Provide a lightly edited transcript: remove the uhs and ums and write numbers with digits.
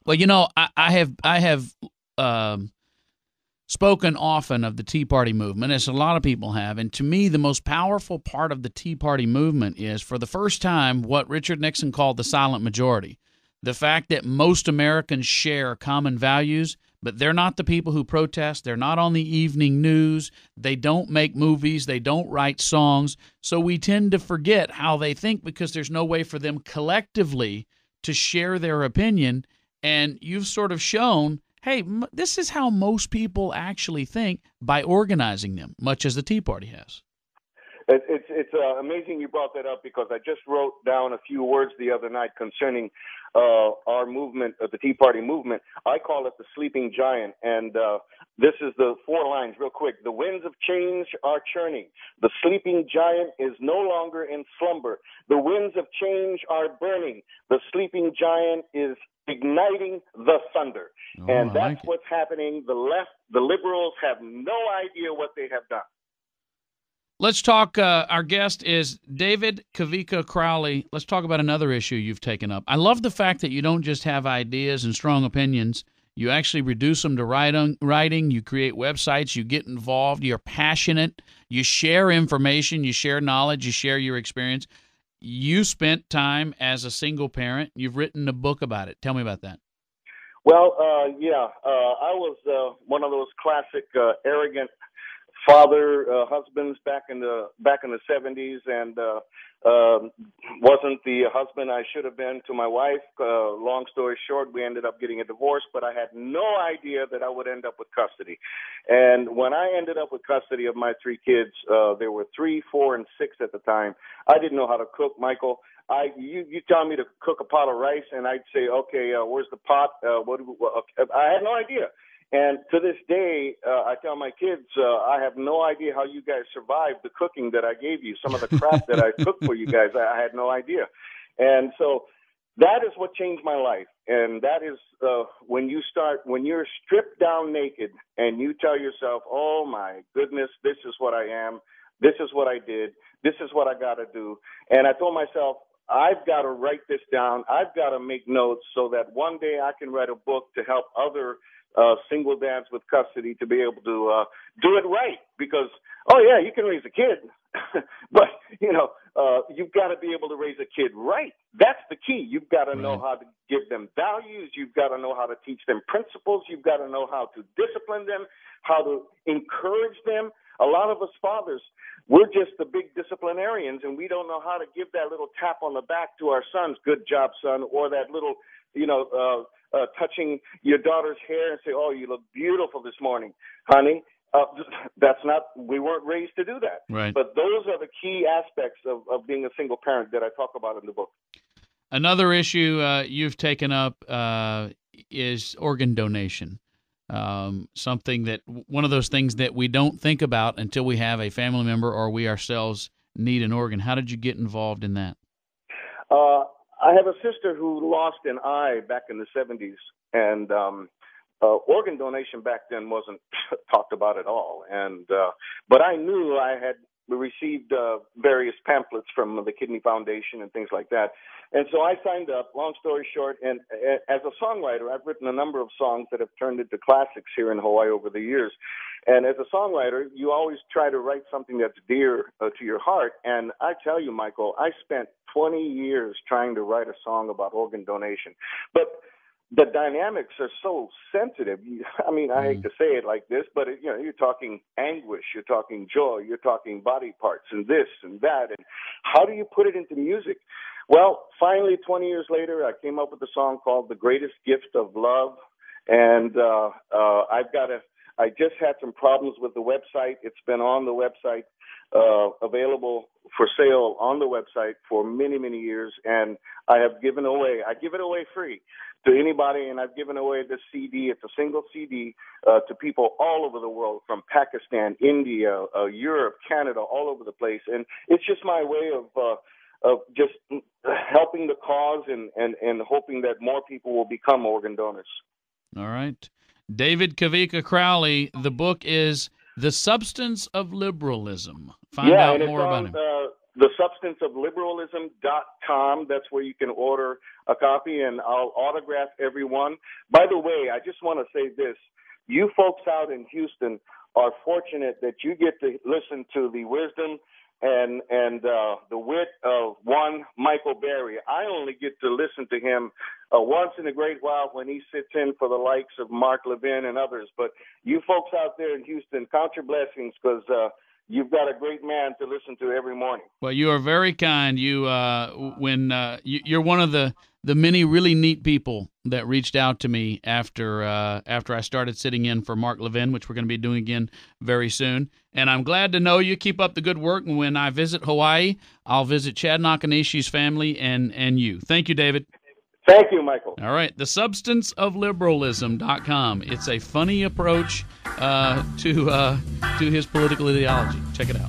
Well, I have um, spoken often of the Tea Party movement, as a lot of people have. And to me, the most powerful part of the Tea Party movement is, for the first time, what Richard Nixon called the silent majority. The fact that most Americans share common values, but they're not the people who protest. They're not on the evening news. They don't make movies. They don't write songs. So we tend to forget how they think because there's no way for them collectively to share their opinion. And you've sort of shown, hey, this is how most people actually think by organizing them, much as the Tea Party has. It's amazing you brought that up, because I just wrote down a few words the other night concerning our movement, the Tea Party movement. I call it the sleeping giant, and this is the 4 lines real quick. The winds of change are churning. The sleeping giant is no longer in slumber. The winds of change are burning. The sleeping giant is igniting the thunder. And that's what's happening. The left, the liberals have no idea what they have done. Let's talk. Our guest is David Kawika Crowley. Let's talk about another issue you've taken up. I love the fact that you don't just have ideas and strong opinions. You actually reduce them to writing. You create websites. You get involved. You're passionate. You share information. You share knowledge. You share your experience. You spent time as a single parent. You've written a book about it. Tell me about that. Well, I was one of those classic arrogant father husbands back in the 70s, and wasn't the husband I should have been to my wife. Long story short, we ended up getting a divorce, but I had no idea that I would end up with custody. And when I ended up with custody of my 3 kids, there were 3, 4, and 6 at the time. I didn't know how to cook, Michael. You tell me to cook a pot of rice, and I'd say, okay, where's the pot? I had no idea. And to this day, I tell my kids, I have no idea how you guys survived the cooking that I gave you. Some of the crap that I cooked for you guys, I had no idea. And so that is what changed my life. And that is when you're stripped down naked and you tell yourself, oh, my goodness, this is what I am. This is what I did. This is what I got to do. And I told myself, I've got to write this down. I've got to make notes so that one day I can write a book to help other single dads with custody to be able to do it right. Because, oh, yeah, you can raise a kid, but, you've got to be able to raise a kid right. That's the key. You've got to know how to give them values. You've got to know how to teach them principles. You've got to know how to discipline them, how to encourage them. A lot of us fathers, we're just the big disciplinarians, and we don't know how to give that little tap on the back to our sons, good job, son, or that little, touching your daughter's hair and say, oh, you look beautiful this morning, honey. We weren't raised to do that. Right. But those are the key aspects of being a single parent that I talk about in the book. Another issue you've taken up is organ donation. Something that, one of those things that we don't think about until we have a family member or we ourselves need an organ. How did you get involved in that? I have a sister who lost an eye back in the 70s, and organ donation back then wasn't talked about at all. But I knew I had received various pamphlets from the Kidney Foundation and things like that. And so I signed up, long story short, and as a songwriter, I've written a number of songs that have turned into classics here in Hawaii over the years. And as a songwriter, you always try to write something that's dear to your heart. And I tell you, Michael, I spent 20 years trying to write a song about organ donation. But the dynamics are so sensitive. I hate to say it like this, but you're talking anguish, you're talking joy, you're talking body parts and this and that. And how do you put it into music? Well, finally, 20 years later, I came up with a song called The Greatest Gift of Love. And I just had some problems with the website. It's been on the website, available for sale on the website for many, many years. And I give it away free to anybody. And I've given away this CD. It's a single CD to people all over the world, from Pakistan, India, Europe, Canada, all over the place. And it's just my way of just helping the cause and hoping that more people will become organ donors. All right. David Kawika Crowley, the book is The Substance of Liberalism. Find out more about him. thesubstanceofliberalism.com. That's where you can order a copy, and I'll autograph everyone. By the way, I just want to say this. You folks out in Houston are fortunate that you get to listen to the wisdom and the wit of one Michael Berry. I only get to listen to him once in a great while when he sits in for the likes of Mark Levin and others. But you folks out there in Houston, count your blessings, because you've got a great man to listen to every morning. Well, you are very kind. You're one of the many really neat people that reached out to me after I started sitting in for Mark Levin, which we're going to be doing again very soon. And I'm glad to know you keep up the good work. And when I visit Hawaii, I'll visit Chad Nakanishi's family and you. Thank you, David. Thank you, Michael. All right, thesubstanceofliberalism.com. It's a funny approach to his political ideology. Check it out.